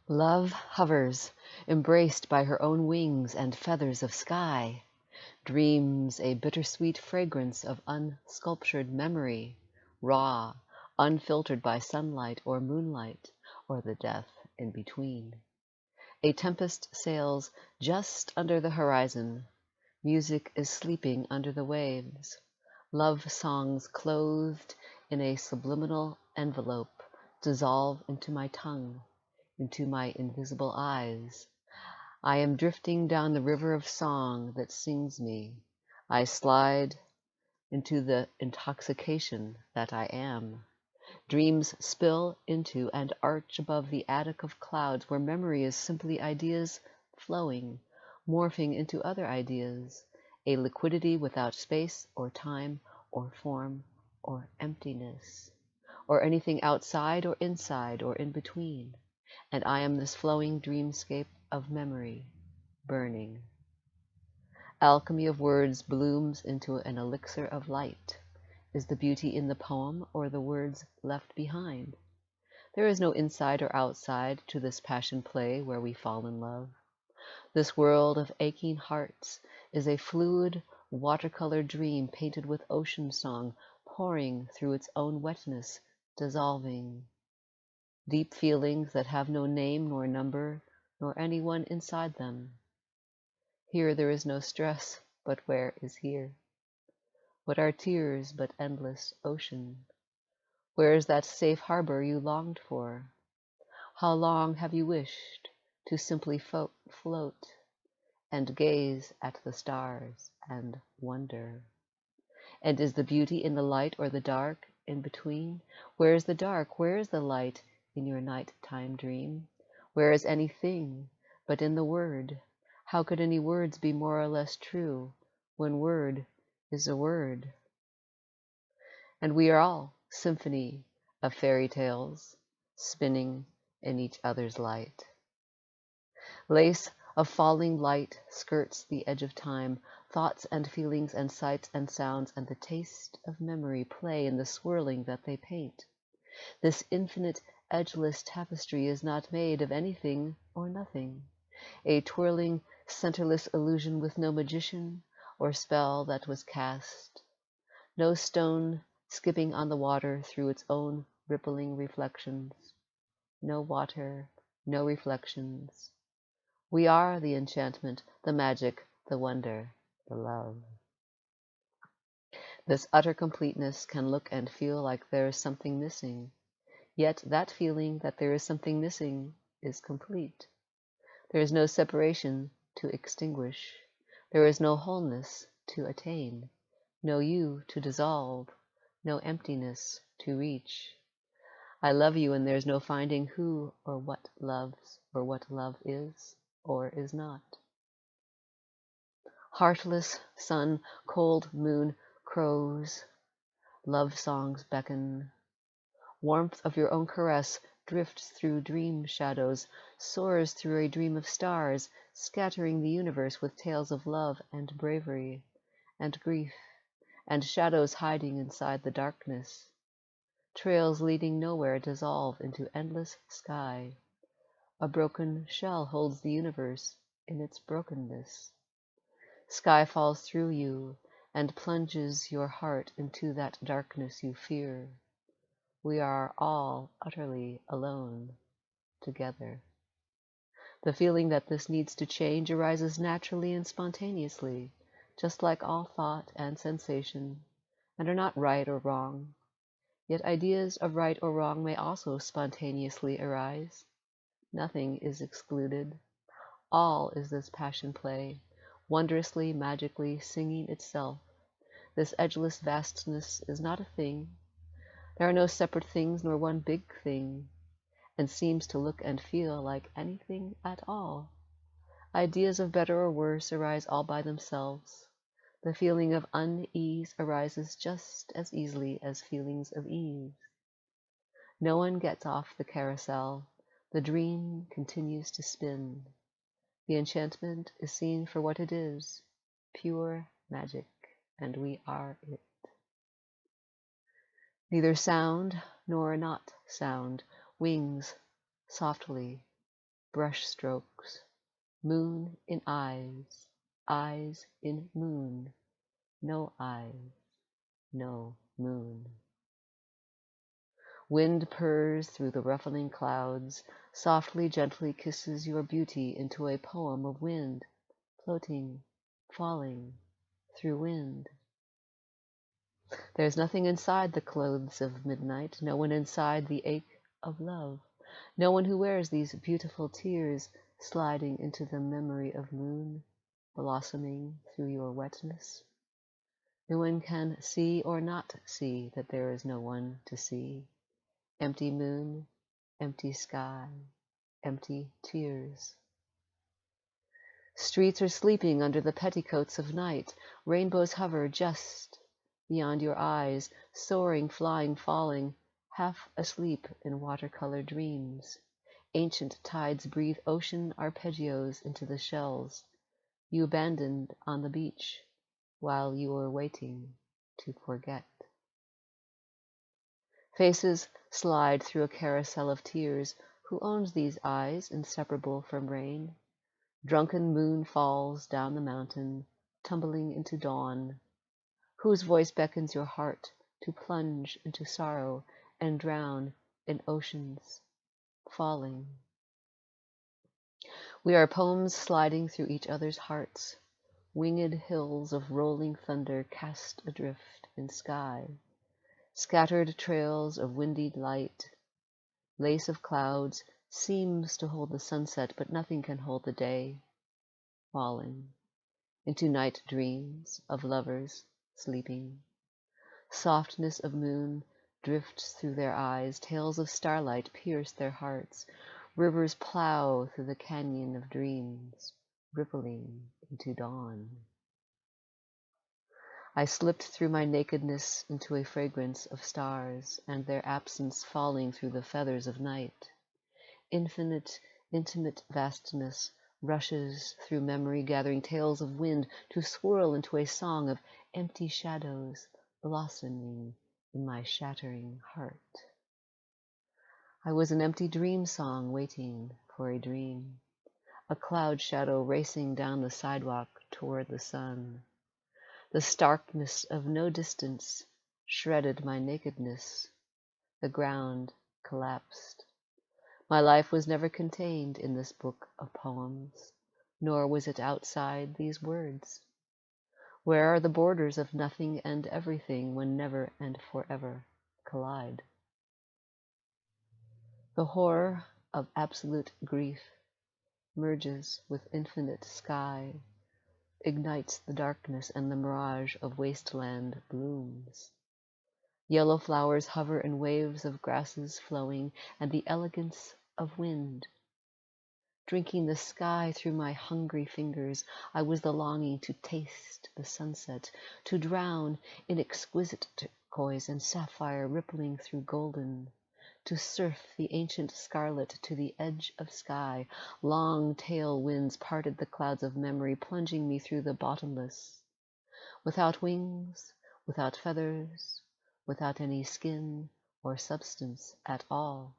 Love hovers, embraced by her own wings and feathers of sky, dreams a bittersweet fragrance of unsculptured memory, raw, unfiltered by sunlight or moonlight, or the death in between. A tempest sails just under the horizon. Music is sleeping under the waves. Love songs clothed in a subliminal envelope dissolve into my tongue, into my invisible eyes. I am drifting down the river of song that sings me. I slide into the intoxication that I am. Dreams spill into and arch above the attic of clouds where memory is simply ideas flowing, morphing into other ideas, a liquidity without space or time or form or emptiness, or anything outside or inside or in between. And I am this flowing dreamscape of memory, burning. Alchemy of words blooms into an elixir of light. Is the beauty in the poem or the words left behind? There is no inside or outside to this passion play where we fall in love. This world of aching hearts is a fluid watercolor dream painted with ocean song pouring through its own wetness, dissolving. Deep feelings that have no name nor number nor anyone inside them. Here there is no stress, but where is here? What are tears but endless ocean? Where is that safe harbor you longed for? How long have you wished to simply float and gaze at the stars and wonder? And is the beauty in the light or the dark in between? Where is the dark? Where is the light in your nighttime dream? Where is anything but in the word? How could any words be more or less true when word is a word? And we are all symphony of fairy tales, spinning in each other's light. Lace of falling light skirts the edge of time. Thoughts and feelings and sights and sounds and the taste of memory play in the swirling that they paint. This infinite edgeless tapestry is not made of anything or nothing, a twirling centerless illusion with no magician or spell that was cast, no stone skipping on the water through its own rippling reflections, no water, no reflections. We are the enchantment, the magic, the wonder, the love. This utter completeness can look and feel like there is something missing, yet that feeling that there is something missing is complete. There is no separation to extinguish. There is no wholeness to attain, no you to dissolve, no emptiness to reach. I love you and there's no finding who or what loves or what love is or is not. Heartless sun, cold moon, crows, love songs beckon. Warmth of your own caress drifts through dream shadows, soars through a dream of stars, scattering the universe with tales of love and bravery and grief, and shadows hiding inside the darkness. Trails leading nowhere dissolve into endless sky. A broken shell holds the universe in its brokenness. Sky falls through you and plunges your heart into that darkness you fear. We are all utterly alone together. The feeling that this needs to change arises naturally and spontaneously, just like all thought and sensation, and are not right or wrong. Yet ideas of right or wrong may also spontaneously arise. Nothing is excluded. All is this passion play, wondrously, magically singing itself. This edgeless vastness is not a thing. There are no separate things nor one big thing, and seems to look and feel like anything at all. Ideas of better or worse arise all by themselves. The feeling of unease arises just as easily as feelings of ease. No one gets off the carousel. The dream continues to spin. The enchantment is seen for what it is, pure magic, and we are it. Neither sound nor not sound, wings softly, brush strokes, moon in eyes, eyes in moon, no eyes, no moon. Wind purrs through the ruffling clouds, softly, gently kisses your beauty into a poem of wind, floating, falling, through wind. There's nothing inside the clothes of midnight, no one inside the ache of love, no one who wears these beautiful tears sliding into the memory of moon, blossoming through your wetness. No one can see or not see that there is no one to see. Empty moon, empty sky, empty tears. Streets are sleeping under the petticoats of night. Rainbows hover just beyond your eyes, soaring, flying, falling, half asleep in watercolor dreams. Ancient tides breathe ocean arpeggios into the shells you abandoned on the beach while you were waiting to forget. Faces slide through a carousel of tears. Who owns these eyes, inseparable from rain? Drunken moon falls down the mountain, tumbling into dawn. Whose voice beckons your heart to plunge into sorrow and drown in oceans falling? We are poems sliding through each other's hearts, winged hills of rolling thunder cast adrift in sky, scattered trails of windy light, lace of clouds seems to hold the sunset, but nothing can hold the day, falling into night dreams of lovers sleeping. Softness of moon drifts through their eyes, tales of starlight pierce their hearts, rivers plow through the canyon of dreams, rippling into dawn. I slipped through my nakedness into a fragrance of stars, and their absence falling through the feathers of night. Infinite, intimate vastness rushes through memory, gathering tales of wind to swirl into a song of empty shadows blossoming in my shattering heart. I was an empty dream song waiting for a dream, a cloud shadow racing down the sidewalk toward the sun. The starkness of no distance shredded my nakedness. The ground collapsed. My life was never contained in this book of poems, nor was it outside these words. Where are the borders of nothing and everything when never and forever collide? The horror of absolute grief merges with infinite sky, ignites the darkness, and the mirage of wasteland blooms. Yellow flowers hover in waves of grasses flowing, and the elegance of wind. Drinking the sky through my hungry fingers, I was the longing to taste the sunset, to drown in exquisite turquoise and sapphire rippling through golden, to surf the ancient scarlet to the edge of sky. Long tail winds parted the clouds of memory, plunging me through the bottomless. Without wings, without feathers, without any skin or substance at all.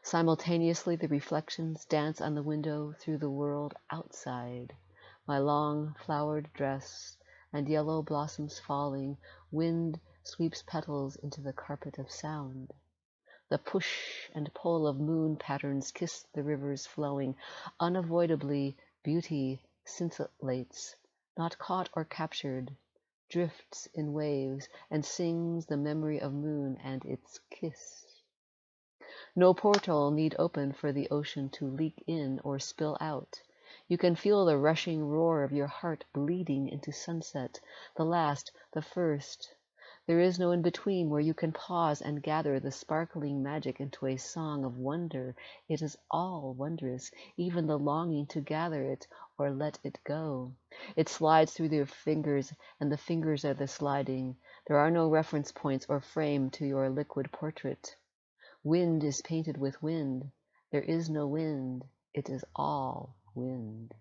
Simultaneously, the reflections dance on the window through the world outside. My long flowered dress and yellow blossoms falling, wind sweeps petals into the carpet of sound. The push and pull of moon patterns kiss the rivers flowing. Unavoidably, beauty scintillates, not caught or captured, drifts in waves, and sings the memory of moon and its kiss. No portal need open for the ocean to leak in or spill out. You can feel the rushing roar of your heart bleeding into sunset, the last, the first. There is no in-between where you can pause and gather the sparkling magic into a song of wonder. It is all wondrous, even the longing to gather it or let it go. It slides through your fingers, and the fingers are the sliding. There are no reference points or frame to your liquid portrait. Wind is painted with wind. There is no wind. It is all wind.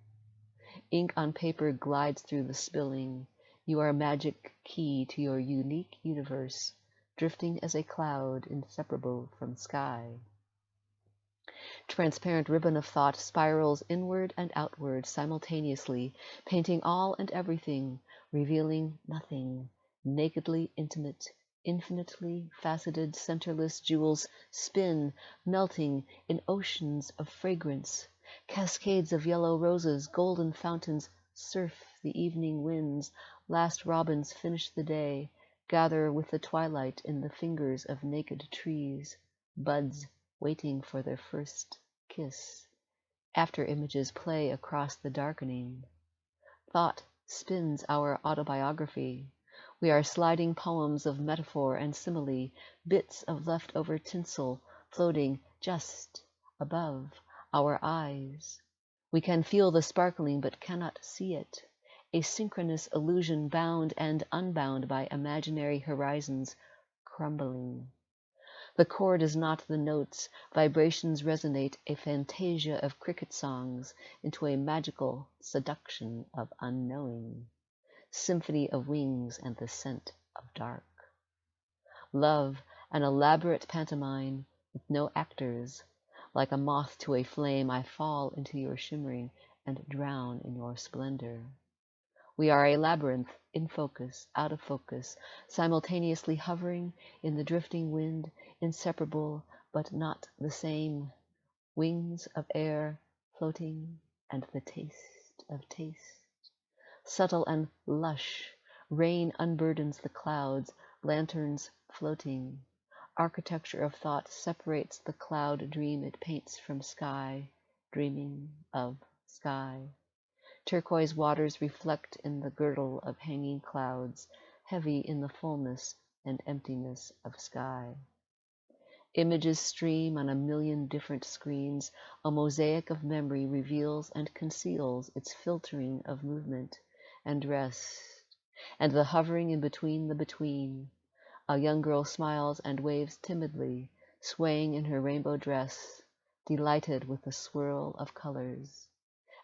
Ink on paper glides through the spilling. You are a magic key to your unique universe, drifting as a cloud inseparable from sky. Transparent ribbon of thought spirals inward and outward simultaneously, painting all and everything, revealing nothing, nakedly intimate, infinitely faceted, centerless jewels spin, melting in oceans of fragrance. Cascades of yellow roses, golden fountains, surf the evening winds. Last robins finish the day, gather with the twilight in the fingers of naked trees. Buds waiting for their first kiss. After images play across the darkening. Thought spins our autobiography. We are sliding poems of metaphor and simile, bits of leftover tinsel floating just above our eyes. We can feel the sparkling but cannot see it. A synchronous illusion bound and unbound by imaginary horizons crumbling. The chord is not the notes, vibrations resonate, a fantasia of cricket songs into a magical seduction of unknowing, symphony of wings and the scent of dark. Love, an elaborate pantomime with no actors. Like a moth to a flame, I fall into your shimmering and drown in your splendor. We are a labyrinth, in focus, out of focus, simultaneously hovering in the drifting wind, inseparable but not the same, wings of air floating, and the taste of taste. Subtle and lush, rain unburdens the clouds, lanterns floating. Architecture of thought separates the cloud dream it paints from sky, dreaming of sky. Turquoise waters reflect in the girdle of hanging clouds, heavy in the fullness and emptiness of sky. Images stream on a million different screens. A mosaic of memory reveals and conceals its filtering of movement and rest, and the hovering in between the between. A young girl smiles and waves timidly, swaying in her rainbow dress, delighted with the swirl of colors.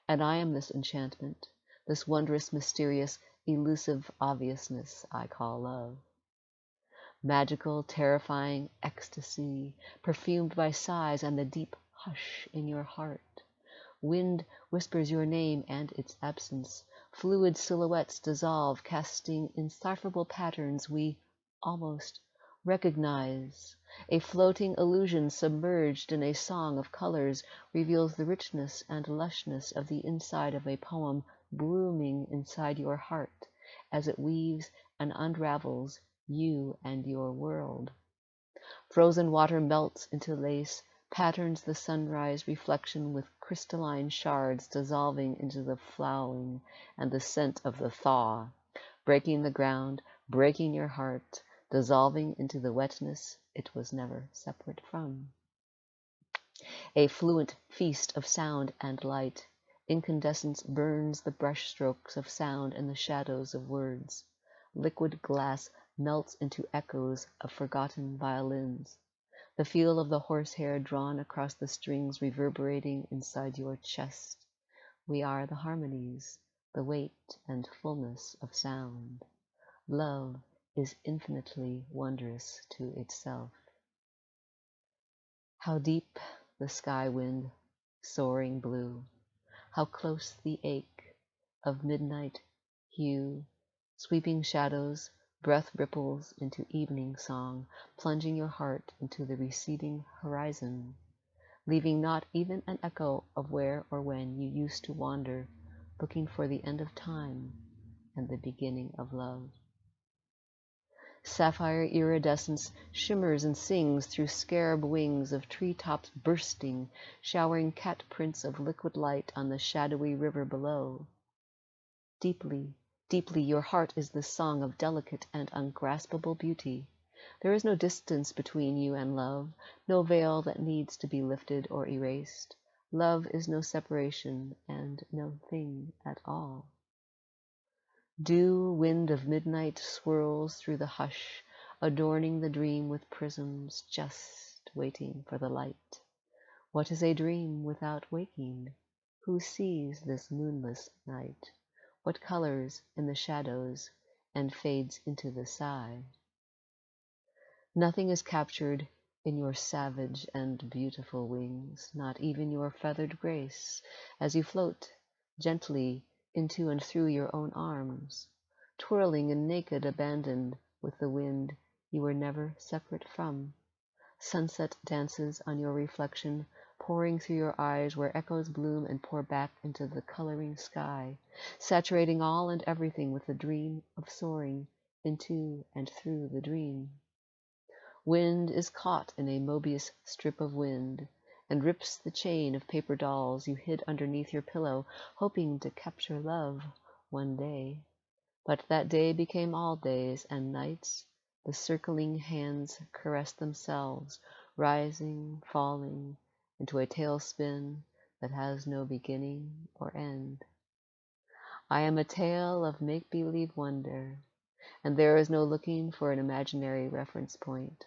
And I am this enchantment, this wondrous, mysterious, elusive obviousness I call love. Magical, terrifying ecstasy, perfumed by sighs and the deep hush in your heart. Wind whispers your name and its absence. Fluid silhouettes dissolve, casting insufferable patterns we almost recognize. A floating illusion submerged in a song of colors reveals the richness and lushness of the inside of a poem blooming inside your heart as it weaves and unravels you and your world. Frozen water melts into lace, patterns the sunrise reflection with crystalline shards dissolving into the flowing and the scent of the thaw, breaking the ground, breaking your heart, dissolving into the wetness it was never separate from. A fluent feast of sound and light. Incandescence burns the brushstrokes of sound and the shadows of words. Liquid glass melts into echoes of forgotten violins. The feel of the horsehair drawn across the strings reverberating inside your chest. We are the harmonies, the weight and fullness of sound. Love is infinitely wondrous to itself. How deep the sky wind, soaring blue, how close the ache of midnight hue, sweeping shadows, breath ripples into evening song, plunging your heart into the receding horizon, leaving not even an echo of where or when you used to wander, looking for the end of time and the beginning of love. Sapphire iridescence shimmers and sings through scarab wings of treetops bursting, showering cat prints of liquid light on the shadowy river below. Deeply, deeply your heart is the song of delicate and ungraspable beauty. There is no distance between you and love, no veil that needs to be lifted or erased. Love is no separation and no thing at all. Dew wind of midnight swirls through the hush, adorning the dream with prisms, just waiting for the light. What is a dream without waking? Who sees this moonless night? What colors in the shadows and fades into the sigh? Nothing is captured in your savage and beautiful wings, not even your feathered grace, as you float gently into and through your own arms, twirling in naked abandon with the wind you were never separate from. Sunset dances on your reflection, pouring through your eyes where echoes bloom and pour back into the coloring sky, saturating all and everything with the dream of soaring into and through the dream. Wind is caught in a Mobius strip of wind, and rips the chain of paper dolls you hid underneath your pillow, hoping to capture love one day. But that day became all days and nights. The circling hands caressed themselves, rising, falling, into a tailspin that has no beginning or end. I am a tale of make-believe wonder, and there is no looking for an imaginary reference point.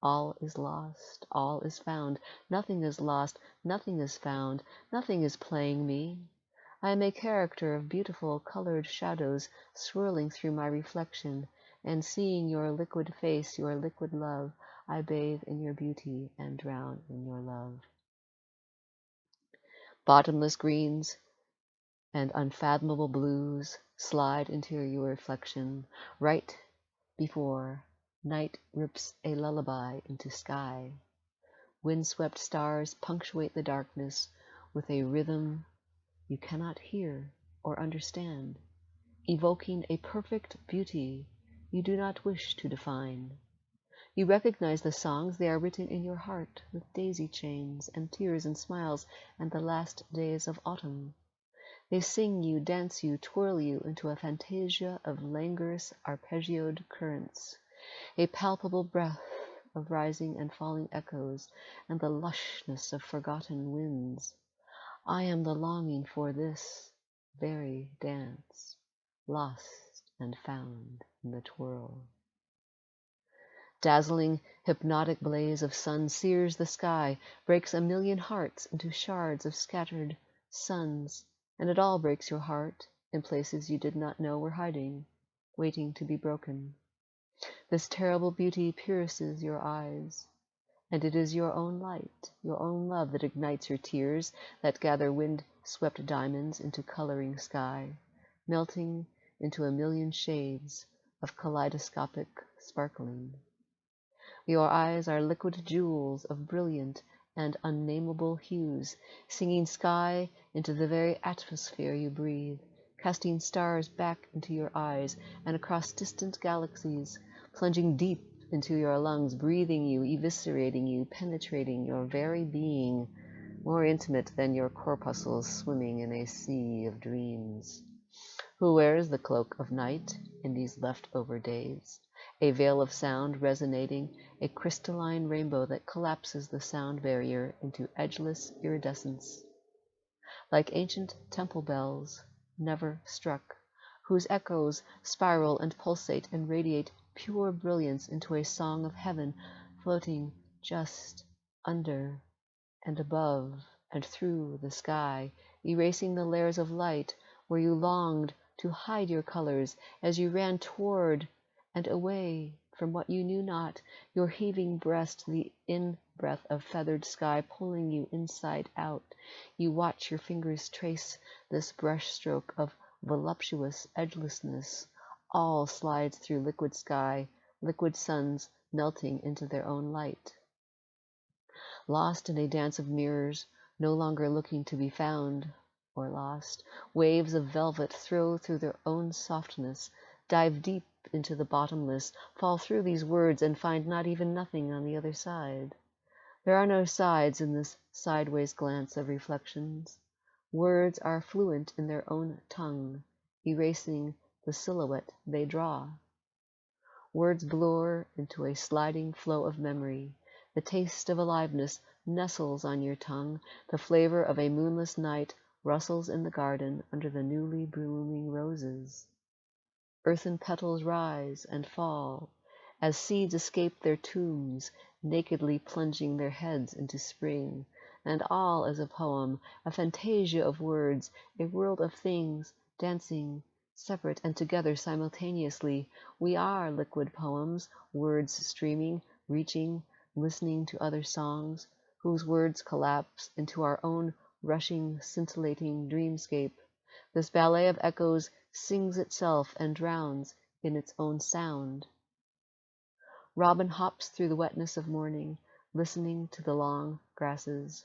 All is lost, all is found, nothing is lost, nothing is found, nothing is playing me. I am a character of beautiful colored shadows swirling through my reflection, and seeing your liquid face, your liquid love, I bathe in your beauty and drown in your love. Bottomless greens and unfathomable blues slide into your reflection right before night rips a lullaby into sky. Windswept stars punctuate the darkness with a rhythm you cannot hear or understand, evoking a perfect beauty you do not wish to define. You recognize the songs, they are written in your heart with daisy chains and tears and smiles and the last days of autumn. They sing you, dance you, twirl you into a fantasia of languorous arpeggioed currents, a palpable breath of rising and falling echoes and the lushness of forgotten winds. I am the longing for this very dance, lost and found in the twirl. Dazzling, hypnotic blaze of sun sears the sky, breaks a million hearts into shards of scattered suns, and it all breaks your heart in places you did not know were hiding, waiting to be broken. This terrible beauty pierces your eyes, and it is your own light, your own love that ignites your tears, that gather wind-swept diamonds into coloring sky, melting into a million shades of kaleidoscopic sparkling. Your eyes are liquid jewels of brilliant and unnameable hues, singing sky into the very atmosphere you breathe, casting stars back into your eyes and across distant galaxies, plunging deep into your lungs, breathing you, eviscerating you, penetrating your very being, more intimate than your corpuscles swimming in a sea of dreams. Who wears the cloak of night in these leftover days? A veil of sound resonating, a crystalline rainbow that collapses the sound barrier into edgeless iridescence. Like ancient temple bells, never struck, whose echoes spiral and pulsate and radiate pure brilliance into a song of heaven, floating just under and above and through the sky, erasing the layers of light where you longed to hide your colors as you ran toward and away from what you knew not, your heaving breast, the in-breath of feathered sky pulling you inside out. You watch your fingers trace this brushstroke of voluptuous edgelessness. All slides through liquid sky, liquid suns melting into their own light. Lost in a dance of mirrors, no longer looking to be found or lost, waves of velvet throw through their own softness, dive deep into the bottomless, fall through these words and find not even nothing on the other side. There are no sides in this sideways glance of reflections. Words are fluent in their own tongue, erasing the silhouette they draw. Words blur into a sliding flow of memory. The taste of aliveness nestles on your tongue. The flavor of a moonless night rustles in the garden under the newly blooming roses. Earthen petals rise and fall as seeds escape their tombs, nakedly plunging their heads into spring, and all is a poem, a fantasia of words, a world of things, dancing, separate and together simultaneously. We are liquid poems, words streaming, reaching, listening to other songs whose words collapse into our own rushing, scintillating dreamscape. This ballet of echoes sings itself and drowns in its own sound. Robin hops through the wetness of morning, listening to the long grasses.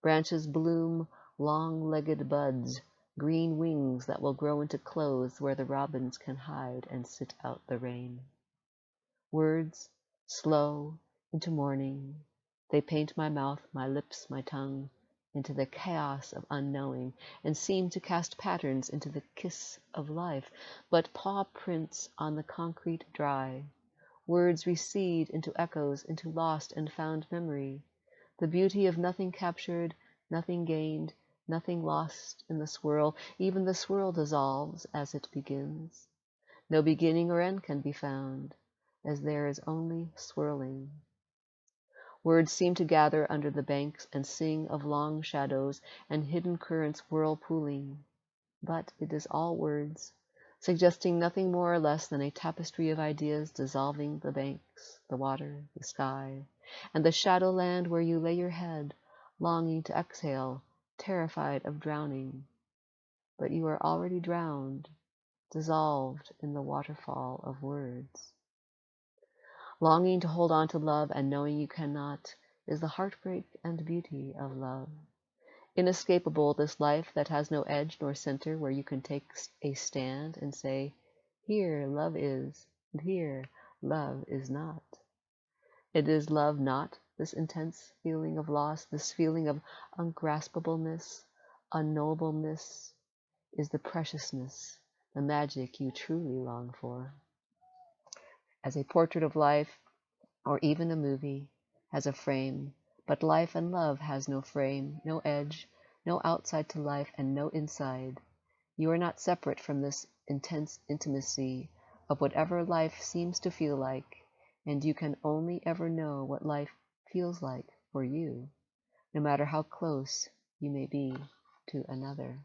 Branches bloom long-legged buds, green wings that will grow into clothes where the robins can hide and sit out the rain. Words, slow, into morning. They paint my mouth, my lips, my tongue, into the chaos of unknowing, and seem to cast patterns into the kiss of life, but paw prints on the concrete dry. Words recede into echoes, into lost and found memory. The beauty of nothing captured, nothing gained, nothing lost in the swirl. Even the swirl dissolves as it begins. No beginning or end can be found, as there is only swirling. Words seem to gather under the banks and sing of long shadows and hidden currents whirlpooling. But it is all words, suggesting nothing more or less than a tapestry of ideas dissolving the banks, the water, the sky, and the shadowland where you lay your head, longing to exhale, terrified of drowning. But you are already drowned, dissolved in the waterfall of words. Longing to hold on to love and knowing you cannot is the heartbreak and beauty of love. Inescapable, this life that has no edge nor center where you can take a stand and say, here love is, and here love is not. It is love not, this intense feeling of loss, this feeling of ungraspableness, unknowableness, is the preciousness, the magic you truly long for. As a portrait of life, or even a movie, has a frame, but life and love has no frame, no edge, no outside to life and no inside. You are not separate from this intense intimacy of whatever life seems to feel like, and you can only ever know what life feels like for you, no matter how close you may be to another.